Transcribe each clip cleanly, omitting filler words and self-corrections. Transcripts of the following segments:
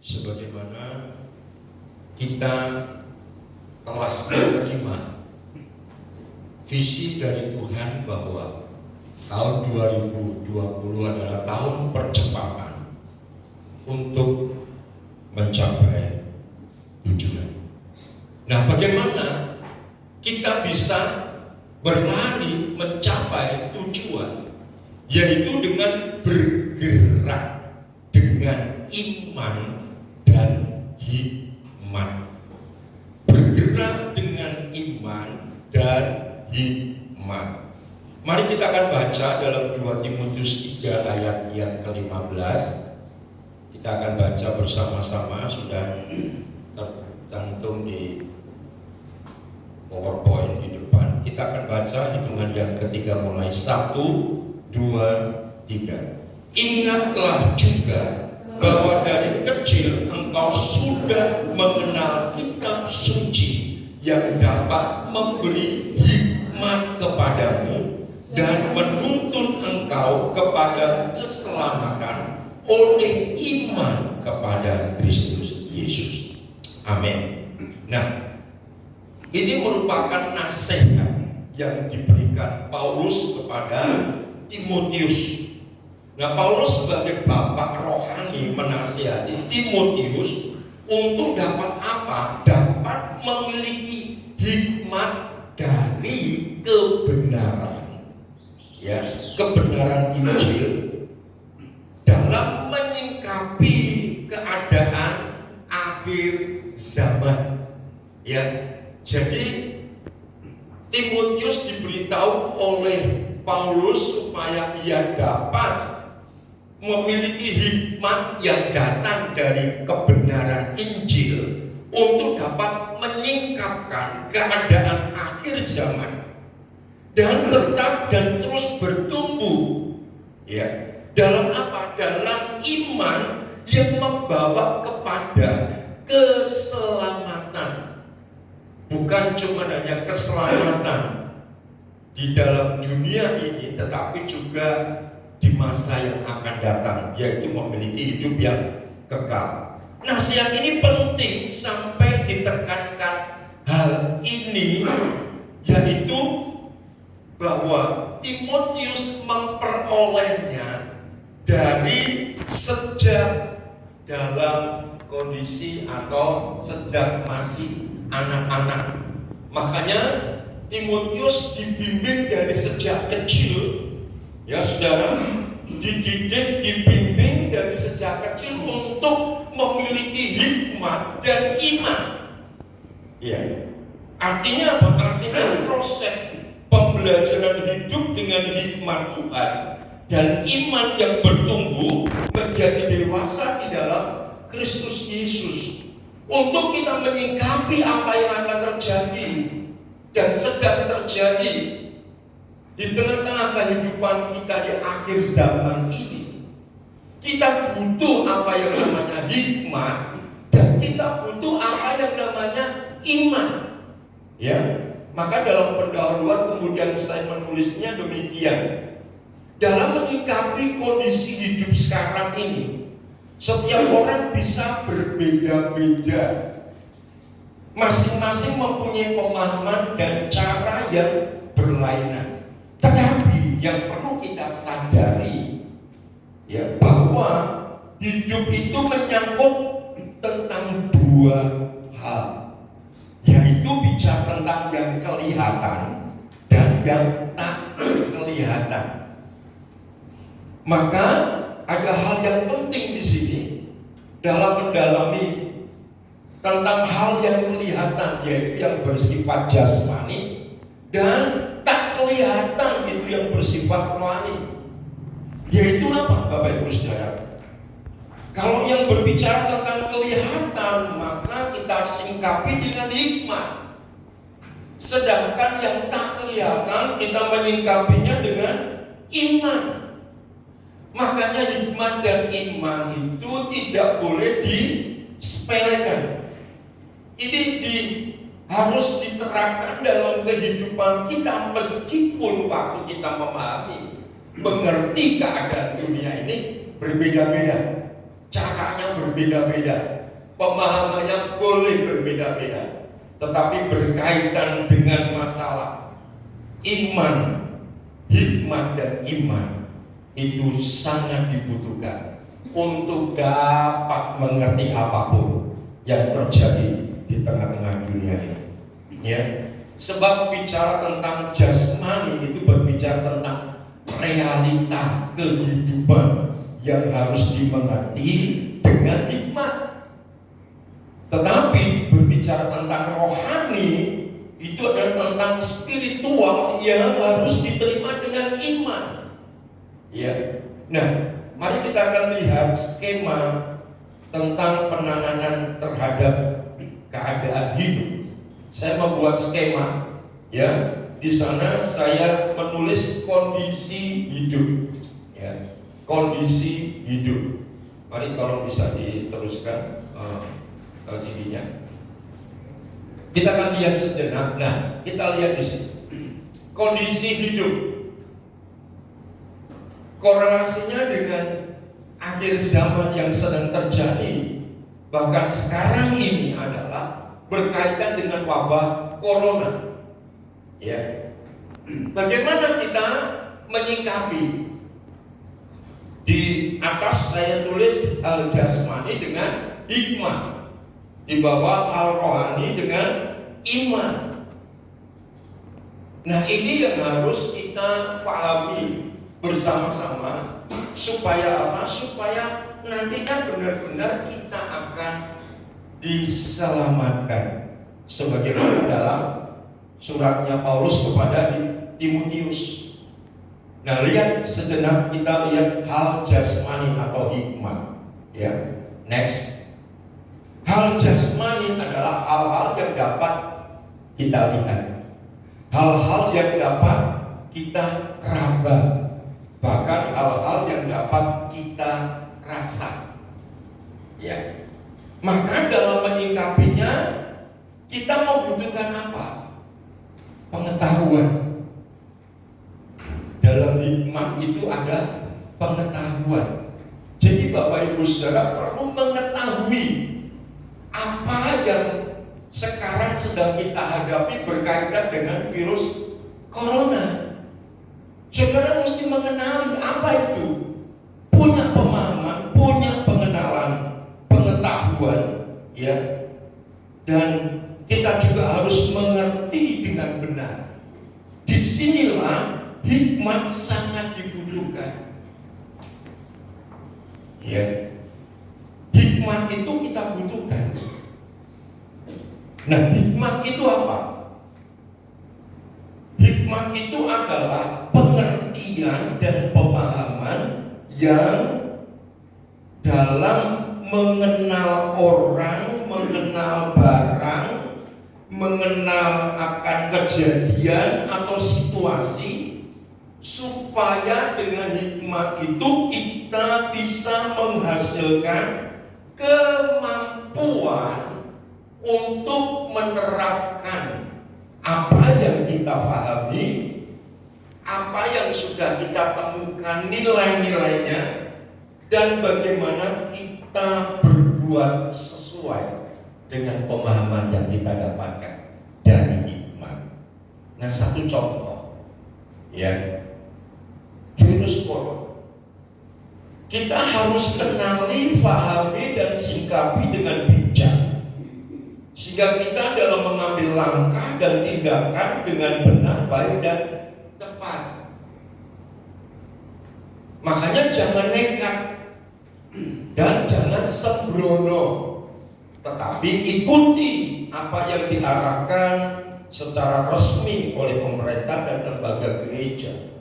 sebagaimana kita telah menerima visi dari Tuhan bahwa tahun 2020 adalah tahun percepatan untuk mencapai tujuan. Nah, bagaimana kita bisa berlari mencapai tujuan, yaitu dengan bergerak dengan iman dan hikmat. Bergerak dengan iman dan hikmat. Mari kita akan baca dalam 2 Timotius 3 ayat yang ke-15. Kita akan baca bersama-sama, sudah tercantum di PowerPoint di depan. Kita akan baca hitungan yang ketiga mulai 1, 2, 3. Ingatlah juga bahwa dari kecil engkau sudah mengenal kitab suci yang dapat memberi hikmat kepadamu dan menuntun engkau kepada keselamatan oleh iman kepada Kristus Yesus. Amin. Nah, ini merupakan nasihat yang diberikan Paulus kepada Timotius. Nah, Paulus sebagai bapak rohani menasihati Timotius untuk dapat apa? Dapat memiliki hikmat dari kebenaran, ya, kebenaran Injil dalam menyingkapi keadaan akhir zaman. Ya, jadi Timotius diberitahu oleh Paulus supaya ia dapat memiliki hikmat yang datang dari kebenaran Injil untuk dapat menyingkapkan keadaan akhir zaman dan tetap dan terus bertumbuh, ya, dalam apa? Dalam iman yang membawa kepada keselamatan. Bukan cuma hanya keselamatan di dalam dunia ini, tetapi juga di masa yang akan datang, yaitu memiliki hidup yang kekal. Nasihat ini penting sampai ditekankan hal ini, yaitu bahwa Timotius memperolehnya dari sejak dalam kondisi atau sejak masih anak-anak. Makanya Timotius dibimbing dari sejak kecil, ya saudara, dididik, dibimbing dari sejak kecil untuk memiliki hikmat dan iman. Ya, artinya apa? Artinya proses pembelajaran hidup dengan hikmat Tuhan dan iman yang bertumbuh menjadi dewasa di dalam Kristus Yesus. Untuk kita menyingkapi apa yang akan terjadi dan sedang terjadi di tengah-tengah kehidupan kita di akhir zaman ini, kita butuh apa yang namanya hikmat dan kita butuh apa yang namanya iman. Ya, maka dalam pendahuluan kemudian saya menulisnya demikian. Dalam menyikapi kondisi hidup sekarang ini, setiap orang bisa berbeda-beda. Masing-masing mempunyai pemahaman dan cara yang berlainan. Tetapi yang perlu kita sadari, ya, bahwa hidup itu menyangkut tentang dua hal, yaitu bicara tentang yang kelihatan dan yang tak kelihatan. Maka ada hal yang penting di sini dalam mendalami tentang hal yang kelihatan, yaitu yang bersifat jasmani, dan tak kelihatan, itu yang bersifat rohani. Yaitu apa, Bapak Ibu Saudara? Kalau yang berbicara tentang kelihatan, maka kita singkapi dengan hikmat. Sedangkan yang tak kelihatan, kita menyingkapinya dengan iman. Makanya hikmat dan iman itu tidak boleh disepelekan. Ini harus diterapkan dalam kehidupan kita, meskipun waktu kita memahami, mengerti keadaan dunia ini berbeda-beda. caranya berbeda-beda, pemahamannya boleh berbeda-beda, tetapi berkaitan dengan masalah iman, hikmat dan iman itu sangat dibutuhkan untuk dapat mengerti apapun yang terjadi di tengah-tengah dunia ini. Ya, sebab bicara tentang jasmani itu berbicara tentang realita kehidupan yang harus dimengerti dengan hikmat. Tetapi berbicara tentang rohani itu adalah tentang spiritual yang harus diterima dengan iman. Ya. Nah, mari kita akan lihat skema tentang penanganan terhadap keadaan hidup. Saya membuat skema, ya. Di sana saya menulis kondisi hidup, ya. Kondisi hidup. Mari kalau bisa diteruskan CD-nya. Kita akan lihat sejenak. Nah, kita lihat di sini. Kondisi hidup. Korelasinya dengan akhir zaman yang sedang terjadi, bahkan sekarang ini adalah berkaitan dengan wabah corona. Ya. Bagaimana kita menyikapi? Di atas saya tulis hal jasmani dengan hikmah, di bawah hal rohani dengan iman. Nah, ini yang harus kita pahami bersama-sama supaya apa? Supaya nanti kan benar-benar kita akan diselamatkan sebagaimana dalam suratnya Paulus kepada Timotius. Nah, lihat sejenak, kita lihat hal jasmani atau hikmah. Ya, next. Hal jasmani adalah hal-hal yang dapat kita lihat, hal-hal yang dapat kita raba, bahkan hal-hal yang dapat kita rasa. Ya, maka dalam menyikapinya kita membutuhkan apa? Pengetahuan. Dalam hikmah itu ada pengetahuan. Jadi Bapak Ibu Saudara perlu mengetahui apa yang sekarang sedang kita hadapi berkaitan dengan virus corona. Saudara mesti mengenali apa itu. Punya pemahaman, punya pengenalan, pengetahuan, ya. Dan kita juga harus mengerti dengan benar. Disinilah hikmat sangat dibutuhkan. Ya. Hikmat itu kita butuhkan. Nah, hikmat itu apa? Hikmat itu adalah pengertian dan pemahaman yang dalam mengenal orang, mengenal barang, mengenal akan kejadian atau situasi, supaya dengan hikmat itu kita bisa menghasilkan kemampuan untuk menerapkan apa yang kita pahami, apa yang sudah kita temukan nilai-nilainya, dan bagaimana kita berbuat sesuai dengan pemahaman yang kita dapatkan dari hikmat. Nah, satu contoh, ya. Virus corona. Kita harus kenali, pahami, dan sikapi dengan bijak, sehingga kita dalam mengambil langkah dan tindakan dengan benar, baik, dan tepat. Makanya jangan nekat dan jangan sembrono, tetapi ikuti apa yang diarahkan secara resmi oleh pemerintah dan lembaga gereja.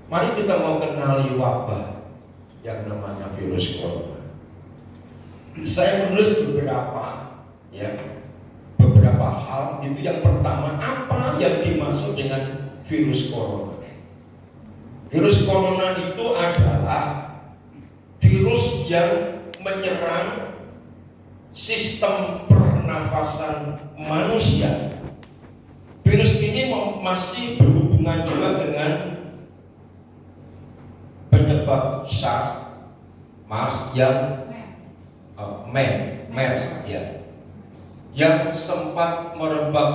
Mari kita mau kenali wabah yang namanya virus corona. Saya menulis beberapa hal. Itu yang pertama, apa yang dimaksud dengan virus corona? Virus corona itu adalah virus yang menyerang sistem pernafasan manusia. Virus ini masih berhubungan juga dengan penyebab SARS MERS ya, yang sempat merebak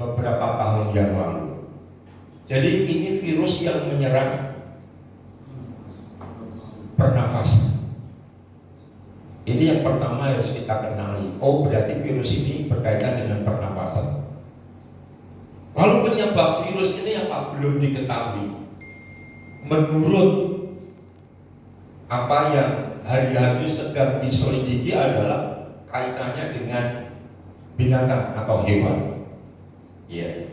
beberapa tahun yang lalu. Jadi ini virus yang menyerang pernafasan. Ini yang pertama harus kita kenali. Oh, berarti virus ini berkaitan dengan pernapasan. Lalu penyebab virus ini apa? Belum diketahui. Menurut apa yang hari-hari sedang diselidiki adalah kaitannya dengan binatang atau hewan. Ya.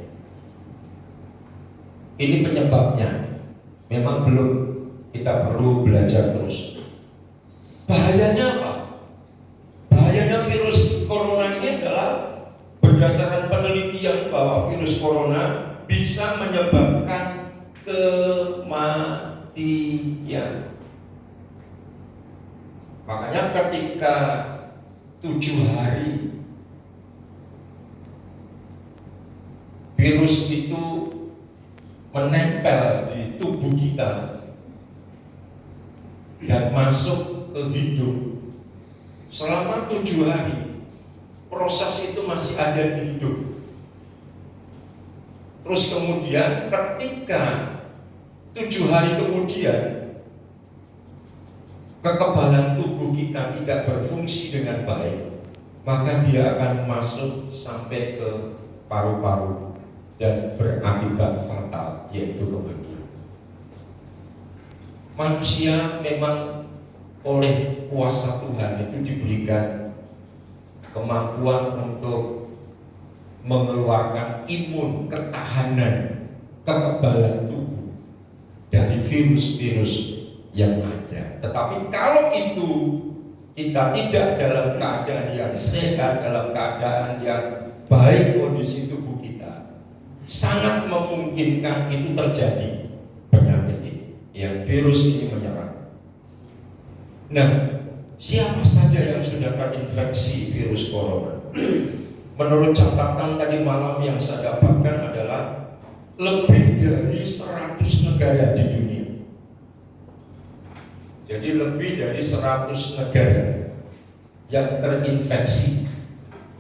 Ini penyebabnya. Memang belum, kita perlu belajar terus. Bahayanya apa? Bahayanya virus corona ini adalah berdasarkan penelitian bahwa virus corona bisa menyebabkan kematian. Makanya ketika 7 hari virus itu menempel di tubuh kita dan masuk ke hidung, selama 7 hari proses itu masih ada di hidung. Terus kemudian ketika 7 hari kemudian kekebalan tubuh kita tidak berfungsi dengan baik, maka dia akan masuk sampai ke paru-paru dan berakibat fatal, yaitu kematian. Manusia memang oleh kuasa Tuhan itu diberikan kemampuan untuk mengeluarkan imun, ketahanan, kekebalan tubuh dari virus-virus yang ada. Tetapi kalau itu kita tidak dalam keadaan yang sehat, dalam keadaan yang baik kondisi tubuh kita, sangat memungkinkan itu terjadi penyakit ini, yang virus ini menyerang. Nah, siapa saja yang sudah terinfeksi virus corona? Menurut catatan tadi malam yang saya dapatkan adalah lebih dari 100 negara di dunia. Jadi lebih dari 100 negara yang terinfeksi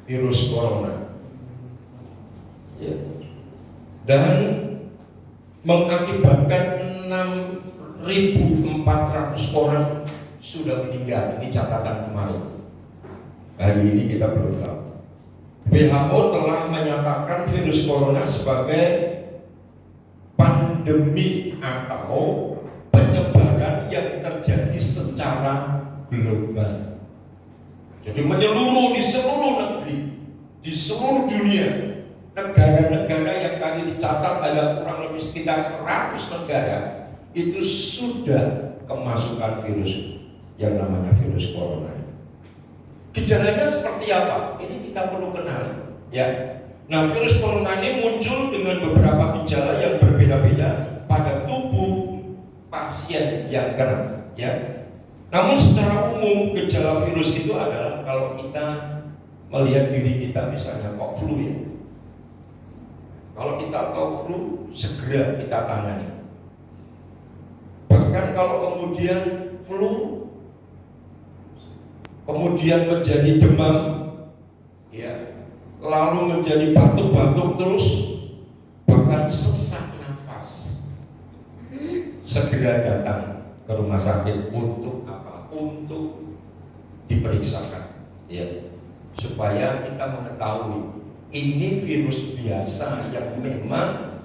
virus corona, ya. Dan mengakibatkan 6.400 orang sudah meninggal. Ini catatan kemarin. Hari ini kita belum tahu. WHO telah menyatakan virus corona sebagai pandemi atau penyebaran yang terjadi secara global. Jadi menyeluruh di seluruh negeri, di seluruh dunia. Negara-negara yang tadi dicatat ada kurang lebih sekitar 100 negara itu sudah kemasukan virus yang namanya virus corona. Gejalanya seperti apa? Ini kita perlu kenal, ya. Nah, virus corona ini muncul dengan beberapa gejala yang berbeda-beda pada tubuh pasien yang kena, ya. Namun secara umum gejala virus itu adalah kalau kita melihat diri kita misalnya kok flu, ya. Kalau kita tahu flu, segera kita tangani. Bahkan kalau kemudian flu kemudian menjadi demam, ya, lalu menjadi batuk-batuk terus, bahkan sesak nafas, segera datang ke rumah sakit untuk apa? Untuk diperiksakan, ya, supaya kita mengetahui ini virus biasa yang memang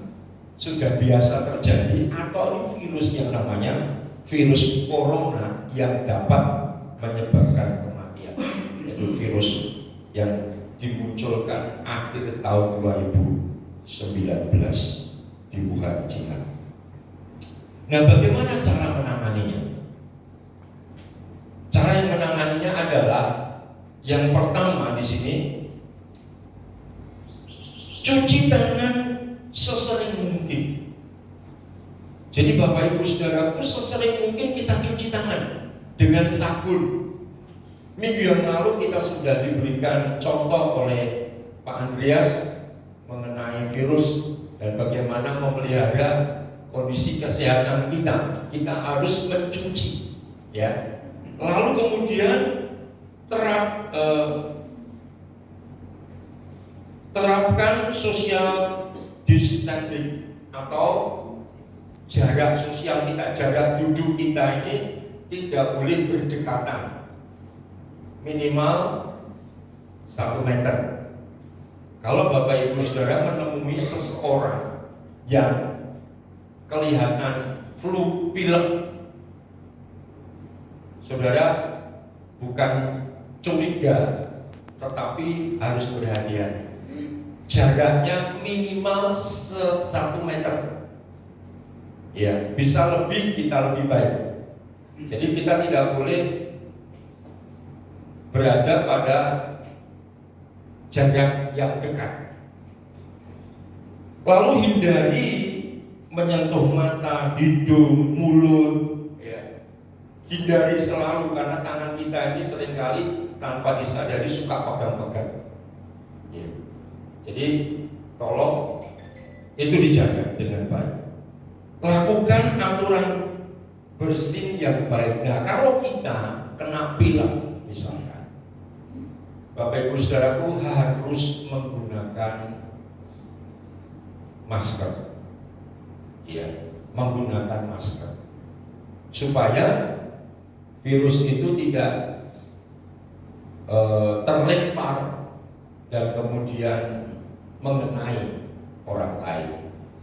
sudah biasa terjadi atau ini virus yang namanya virus corona yang dapat menyebabkan kematian, yaitu virus yang dimunculkan akhir tahun 2019 di Wuhan, China. Nah, bagaimana cara menanganinya? Cara yang menanganinya adalah yang pertama di sini, cuci tangan sesering mungkin. Jadi Bapak Ibu Saudaraku, sesering mungkin kita cuci tangan dengan sabun. Minggu yang lalu kita sudah diberikan contoh oleh Pak Andreas mengenai virus dan bagaimana memelihara kondisi kesehatan kita. Kita harus mencuci, ya. Lalu kemudian terapkan social distancing atau jarak sosial kita, jarak duduk kita ini tidak boleh berdekatan, minimal 1 meter. Kalau Bapak Ibu Saudara menemui seseorang yang kelihatan flu pilek, Saudara bukan curiga, tetapi harus berhati-hati. Jaraknya minimal 1 meter. Ya, bisa lebih kita lebih baik. Jadi kita tidak boleh berada pada jarak yang dekat. Lalu hindari menyentuh mata, hidung, mulut. Ya. Hindari selalu, karena tangan kita ini seringkali tanpa disadari suka pegang-pegang. Ya. Jadi tolong itu dijaga dengan baik. Lakukan aturan bersin yang baik. Nah, kalau kita kena pilek misalkan, Bapak Ibu Saudaraku harus menggunakan masker. Ya, menggunakan masker supaya virus itu tidak terlempar dan kemudian mengenai orang lain.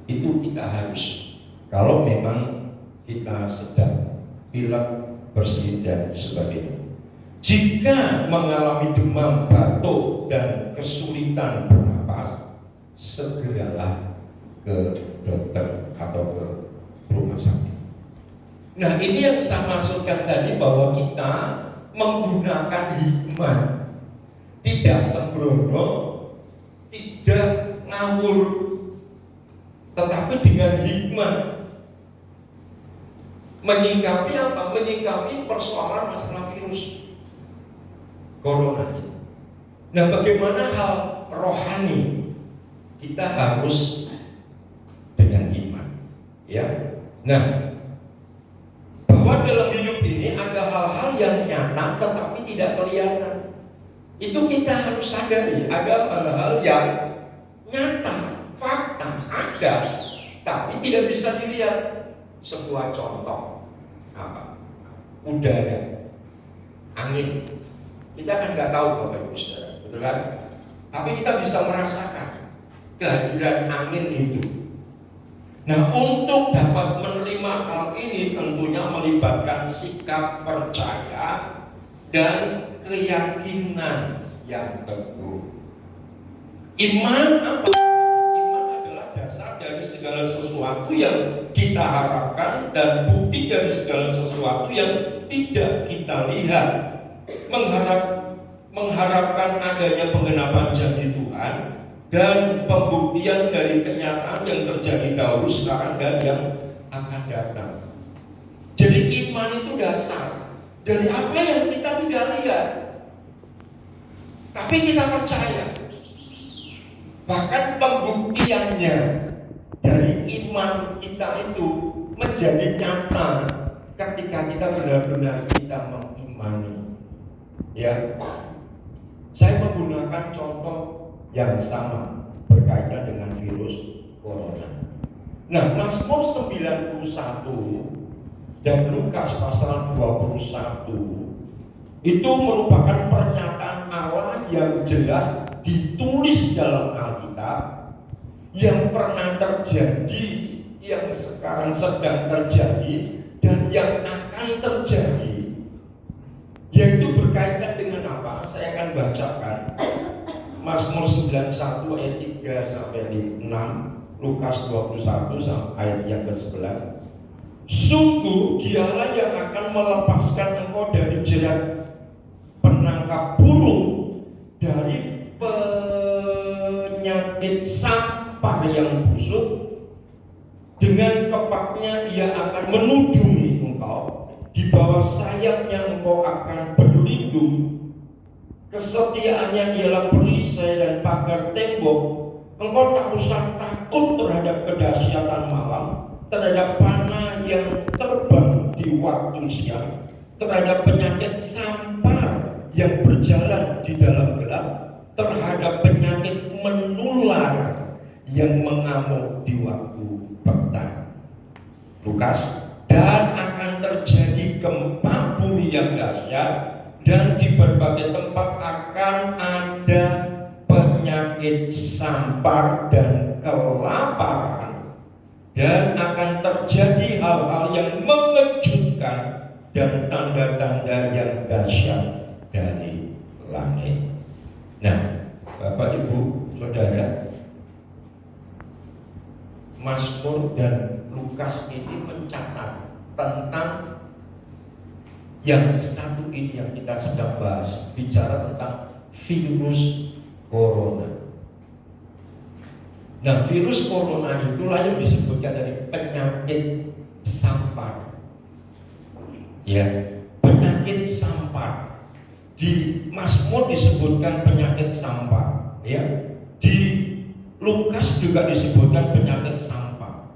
Itu kita harus, kalau memang kita sedang pilek, bersin dan sebagainya. Jika mengalami demam, batuk dan kesulitan bernapas, segeralah ke dokter atau ke rumah sakit. Nah, ini yang saya maksudkan tadi, bahwa kita menggunakan hikmat, tidak sembrono, tidak ngawur, tetapi dengan hikmat menyikapi apa? Menyikapi persoalan masalah virus corona ini. Nah, bagaimana hal rohani? Kita harus dengan iman, ya. Nah, bahwa dalam hidup ini ada hal-hal yang nyata tetapi tidak kelihatan. Itu kita harus sadari. Ada hal-hal yang nyata, fakta ada, tapi tidak bisa dilihat. Sebuah contoh apa? Udara, angin. Kita kan nggak tahu Bapak Ibu Saudara, betul kan? Tapi kita bisa merasakan kehadiran angin itu. Nah, untuk dapat menerima hal ini tentunya melibatkan sikap percaya dan keyakinan yang teguh. Iman apa? Iman adalah dasar dari segala sesuatu yang kita harapkan dan bukti dari segala sesuatu yang tidak kita lihat. Mengharapkan adanya penggenapan janji Tuhan dan pembuktian dari kenyataan yang terjadi dahulu, sekarang, dan yang akan datang. Jadi iman itu dasar dari apa yang kita tidak lihat, tapi kita percaya. Bahkan pembuktiannya dari iman kita itu menjadi nyata ketika kita benar-benar kita mengimani. Ya, saya menggunakan contoh yang sama berkaitan dengan virus corona. Nah, Mazmur 91 dan Lukas pasal 21 itu merupakan pernyataan Allah yang jelas ditulis dalam Alkitab, yang pernah terjadi, yang sekarang sedang terjadi, dan yang akan terjadi. Yaitu berkaitan dengan apa? Saya akan bacakan Mazmur 91 ayat 3 sampai 6, Lukas 21 sampai ayat yang ke-11. Sungguh dialah yang akan melepaskan engkau dari jerat penangkap burung, dari penyakit sampar yang busuk. Dengan kepaknya ia akan menudungi engkau, di bawah sayapnya engkau akan berlindung. Kesetiaannya ialah perisai dan pagar tembok. Engkau tak usah takut terhadap kedahsyatan malam, terhadap panah yang terbang di waktu siang, terhadap penyakit sampar yang berjalan di dalam gelap, terhadap penyakit menular yang mengamuk di waktu petang. Lukas, dan akan terjadi gempa bumi yang dahsyat, dan di berbagai tempat akan ada penyakit sampar dan kelaparan, dan akan terjadi hal-hal yang mengejutkan dan tanda-tanda yang dahsyat dari langit. Nah, Bapak Ibu Saudara, Mazmur dan Lukas ini mencatat tentang yang satu ini yang kita sedang bahas, bicara tentang virus corona. Nah, virus corona itulah yang disebutkan dari penyakit sampar. Ya, penyakit sampar. Di Mazmur disebutkan penyakit sampar, ya. Di Lukas juga disebutkan penyakit sampar,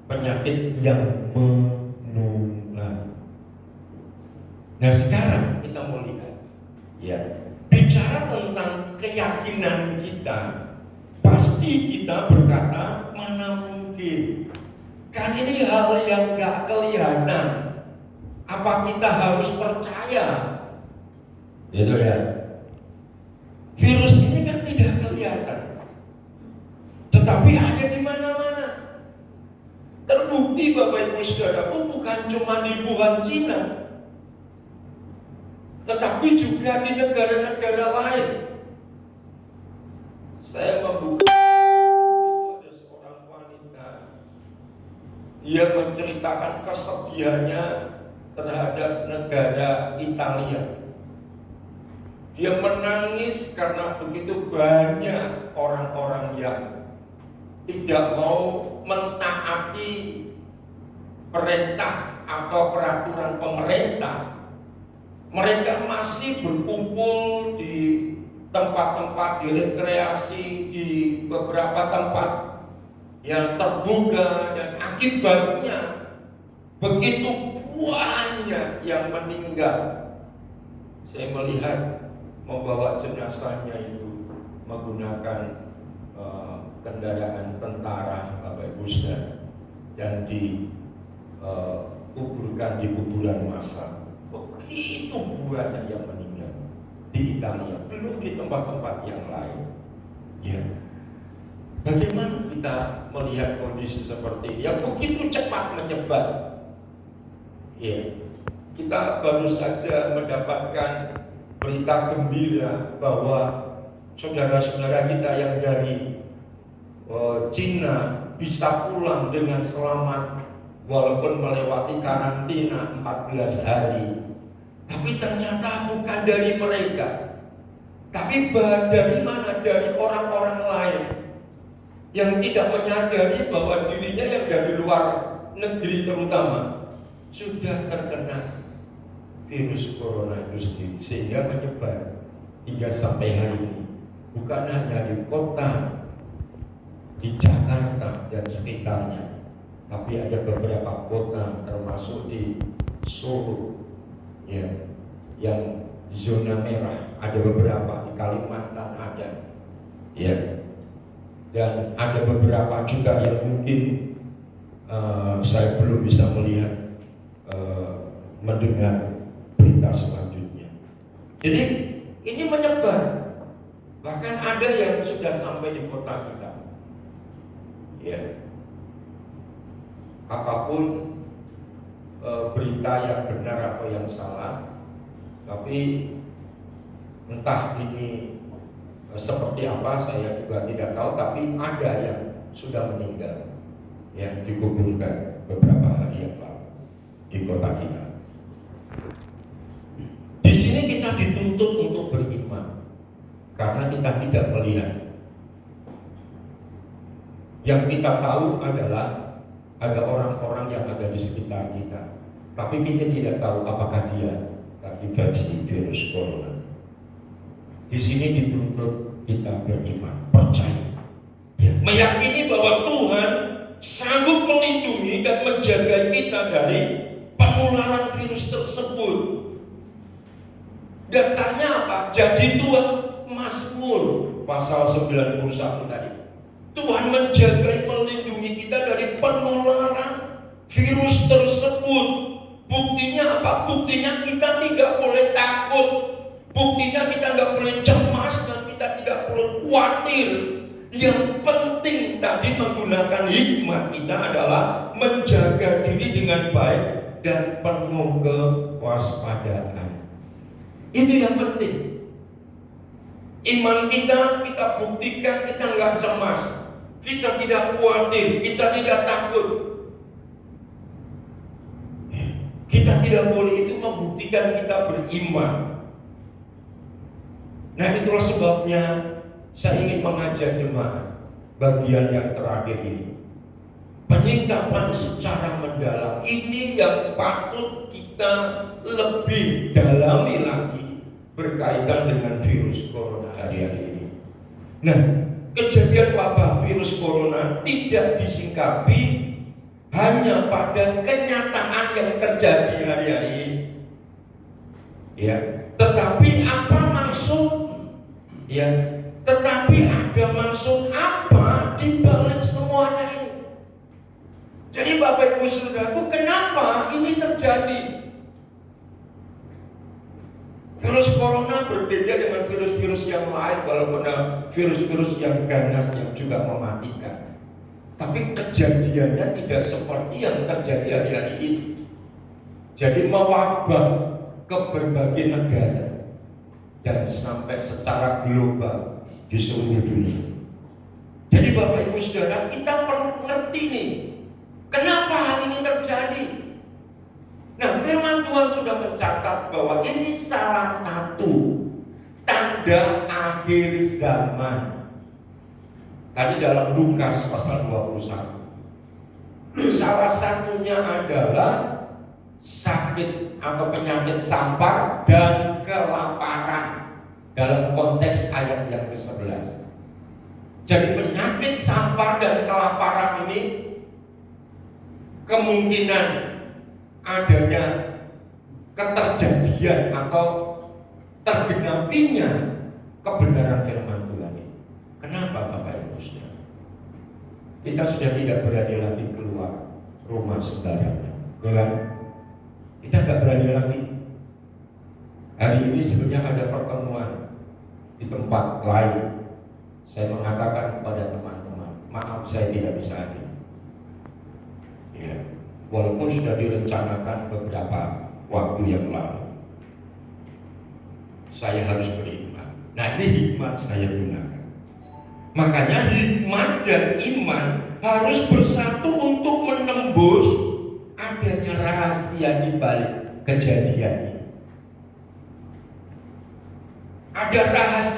penyakit yang menular. Nah, sekarang kita mau lihat, ya, bicara tentang keyakinan kita, pasti kita berkata, mana mungkin? Kan ini hal yang gak kelihatan. Apa kita harus percaya? Gitu ya. Virus ini kan tidak kelihatan, tetapi ada di mana-mana. Terbukti Bapak Ibu Saudaraku, bukan cuma di Wuhan, Cina, tetapi juga di negara-negara lain. Saya membuka, ada seorang wanita, dia menceritakan kesedihannya terhadap negara Italia. Dia menangis karena begitu banyak orang-orang yang tidak mau mentaati perintah atau peraturan pemerintah. Mereka masih berkumpul di tempat-tempat rekreasi, di beberapa tempat yang terbuka, dan akibatnya begitu banyak yang meninggal. Saya melihat membawa jenazahnya itu menggunakan kendaraan tentara, Bapak Ibu Saudara, dan dikuburkan di kuburan massal. Begitu banyak yang meninggal di Italia, belum di tempat-tempat yang lain. Ya, bagaimana kita melihat kondisi seperti ini yang begitu cepat menyebar? Ya, kita baru saja mendapatkan berita gembira bahwa saudara-saudara kita yang dari Cina bisa pulang dengan selamat walaupun melewati karantina 14 hari. Tapi ternyata bukan dari mereka, tapi dari mana? Dari orang-orang lain yang tidak menyadari bahwa dirinya yang dari luar negeri terutama sudah terkena virus corona itu sendiri, sehingga menyebar hingga sampai hari ini. Bukan hanya di kota, di Jakarta dan sekitarnya, tapi ada beberapa kota termasuk di Solo, ya, yang zona merah, ada beberapa di Kalimantan ada, ya, dan ada beberapa juga yang mungkin saya belum bisa melihat, mendengar berita selanjutnya. Jadi ini menyebar, bahkan ada yang sudah sampai di kota kita. Ya, apapun berita yang benar atau yang salah, tapi entah ini seperti apa saya juga tidak tahu, tapi ada yang sudah meninggal, yang dikuburkan beberapa hari yang lalu di kota kita. Di sini kita dituntut untuk beriman karena kita tidak melihat. Yang kita tahu adalah ada orang-orang yang ada di sekitar kita, tapi kita tidak tahu apakah dia terinfeksi virus corona. Di sini dituntut kita beriman, percaya, ya, meyakini bahwa Tuhan sanggup melindungi dan menjaga kita dari penularan virus tersebut. Dasarnya apa? Janji Tuhan, Mazmur pasal 91 tadi. Tuhan menjaga, melindungi kita dari penularan virus tersebut. Buktinya apa? Buktinya kita tidak boleh takut. Buktinya kita nggak boleh cemas dan kita tidak boleh khawatir. Yang penting tadi menggunakan hikmat kita adalah menjaga diri dengan baik dan penuh kewaspadaan. Itu yang penting. Iman kita buktikan kita nggak cemas, kita tidak khawatir, kita tidak takut. Kita tidak boleh itu membuktikan kita beriman. Nah, itulah sebabnya saya ingin mengajak jemaat bagian yang terakhir ini. Penyikapan secara mendalam ini yang patut kita lebih dalami lagi berkaitan dengan virus corona hari-hari ini. Nah, kejadian wabah virus corona tidak disingkapi hanya pada kenyataan yang terjadi hari-hari ini. Ya, tetapi apa maksud? Ya, tetapi ada maksud apa di balik semuanya ini? Jadi Bapak Ibu Saudaraku, kenapa ini terjadi? Virus corona berbeda dengan virus-virus yang lain, walaupun virus-virus yang ganas yang juga mematikan. Tapi kejadiannya tidak seperti yang terjadi hari-hari ini. Jadi mewabah ke berbagai negara dan sampai secara global di seluruh dunia. Jadi Bapak Ibu Saudara, kita perlu ngerti nih, kenapa hal ini terjadi? Nah, firman Tuhan sudah mencatat bahwa ini salah satu tanda akhir zaman. Tadi dalam Lukas pasal 21. Salah satunya adalah sakit atau penyakit sampar dan kelaparan dalam konteks ayat yang ke-11. Jadi penyakit sampar dan kelaparan ini kemungkinan adanya keterjadian atau tergenapinya kebenaran firman Tuhan ini. Kenapa Bapak Ibu Saudara? Kita sudah tidak berani lagi keluar rumah sembarangan. Kita nggak berani lagi. Hari ini sebenarnya ada pertemuan di tempat lain. Saya mengatakan kepada teman-teman, maaf saya tidak bisa hadir. Ya, walaupun sudah direncanakan beberapa waktu yang lalu. Saya harus berhikmat. Nah, ini hikmat saya gunakan. Makanya hikmat dan iman harus bersatu untuk menembus adanya rahasia di balik kejadian ini. Ada rahasia